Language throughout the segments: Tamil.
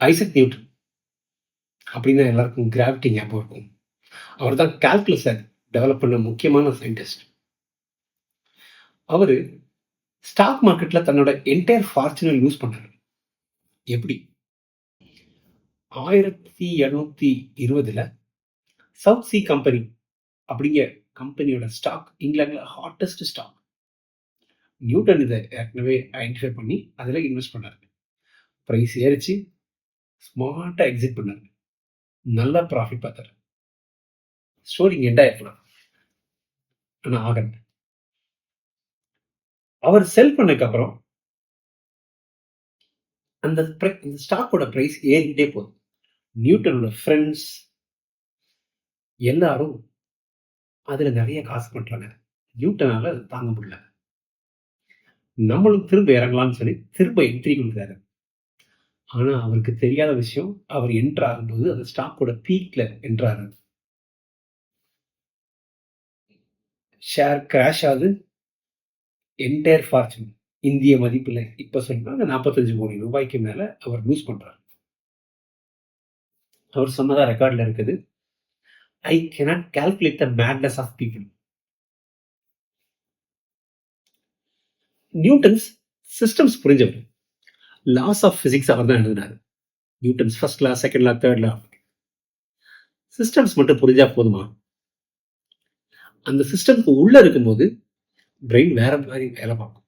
ஐசக் நியூட்டன் அப்படின்னு எல்லாருக்கும் கிராவிட்டி ஞாபகம் இருக்கும். அவர் தான் கால்குலஸை டெவலப் பண்ண முக்கியமான சயின்டிஸ்ட். அவரு ஸ்டாக் மார்க்கெட்ல தன்னோட என்டையர் ஃபார்ச்சூனை லூஸ் பண்ணாரு. எப்படி? 1720 சவுத் சி கம்பெனி அப்படிங்கிற கம்பெனியோட ஸ்டாக் இங்கிலாந்துல ஹாட்டஸ்ட் ஸ்டாக். நியூட்டன் இதை ஏற்கனவே ஐடென்டிஃபை பண்ணி அதில் இன்வெஸ்ட் பண்ணாரு. ப்ரைஸ் ஏறிச்சு, ஸ்மார்ட்டாக எக்ஸிட் பண்ணாரு, நல்லா ப்ராஃபிட் பார்த்தாரு. ஸ்டோரி எண்ட் ஆயிருக்கலாம், ஆனால் ஆகல. அவர் செல் பண்ணதுக்கு அப்புறம் அந்த ஸ்டாக்கோட ப்ரைஸ் ஏறிக்கிட்டே போகுது. நியூட்டனோட ஃப்ரெண்ட்ஸ் எல்லாரும் அதுல நிறைய காசு பண்றாங்க. நியூட்டனால அது தாங்க முடியல. நம்மளும் திரும்ப இறங்கலாம்னு சொல்லி திரும்ப என்ட்ரி கொடுக்குறாரு. ஆனா அவருக்கு தெரியாத விஷயம், அவர் என்ட்ரு ஆகும்போது அந்த ஸ்டாக்கோட பீக்ல என்ட்ராரு. ஷேர் கிராஷ் ஆகுது. என்டையர் ஃபார்ச்சூன் இந்திய மதிப்புல இப்ப சொன்னாங்க 45 கோடி ரூபாய்க்கு மேல அவர் லூஸ் பண்றாரு. அவர் சொன்னதா ரெக்கார்ட்ல இருக்குது, I cannot calculate the madness of people. Newton's systems புரிஞ்சவர். லாஸ் ஆஃப் பிசிக்ஸ் அவர் தான் எழுதினாரு. Newton's first law, second law, third law. Systems மட்டும் புரிஞ்சா போதுமா? அந்த சிஸ்டம்க்கு உள்ள இருக்கும்போது பிரெயின் வேற மாதிரி வேலை பார்க்கும்.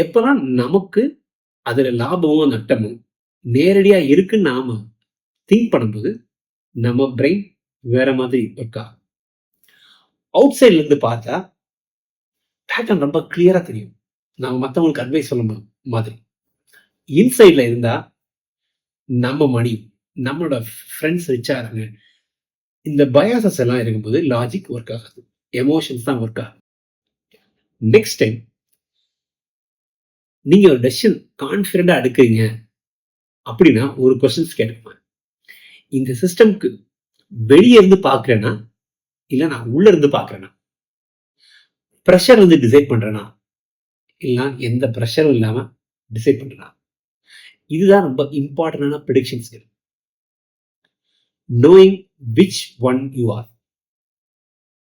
எப்பதான் நமக்கு அதுல லாபமும் நட்டமும் நேரடியா இருக்குன்னு நாம திங்க் பண்ணும்போது நம்ம பிரெயின் வேற மாதிரி இருக்கா. அவுட் சைட்ல இருந்து பார்த்தா பேட்டர்ன் ரொம்ப கிளியரா தெரியும், நம்ம மற்றவங்களுக்கு அட்வைஸ் சொல்லும் மாதிரி. இன்சைட்ல இருந்தா நம்ம மணி, நம்மளோட ஃப்ரெண்ட்ஸ் ரிச்சா இருங்க, இந்த பயாசஸ் எல்லாம் இருக்கும்போது லாஜிக் ஒர்க் ஆகாது, எமோஷன்ஸ் தான் ஒர்க் ஆகும். நெக்ஸ்ட் டைம் நீங்க ஒரு டெசிஷன் கான்ஃபிடண்டா எடுக்கிறீங்க அப்படின்னா ஒரு கொஸ்டின்ஸ் கேட்டுக்கோங்க. இந்த சிஸ்டம்க்கு வெளியே இருந்து பாக்குறேன்னா இல்ல நான் உள்ள இருந்து பாக்குறேன்னா, ப்ரெஷர் வந்து டிசைட் பண்றேன்னா இல்ல எந்த ப்ரெஷரும் இல்லாம டிசைட் பண்றேன்னா. இதுதான் ரொம்ப இம்பார்ட்டன்டான prediction skill. knowing which one you are.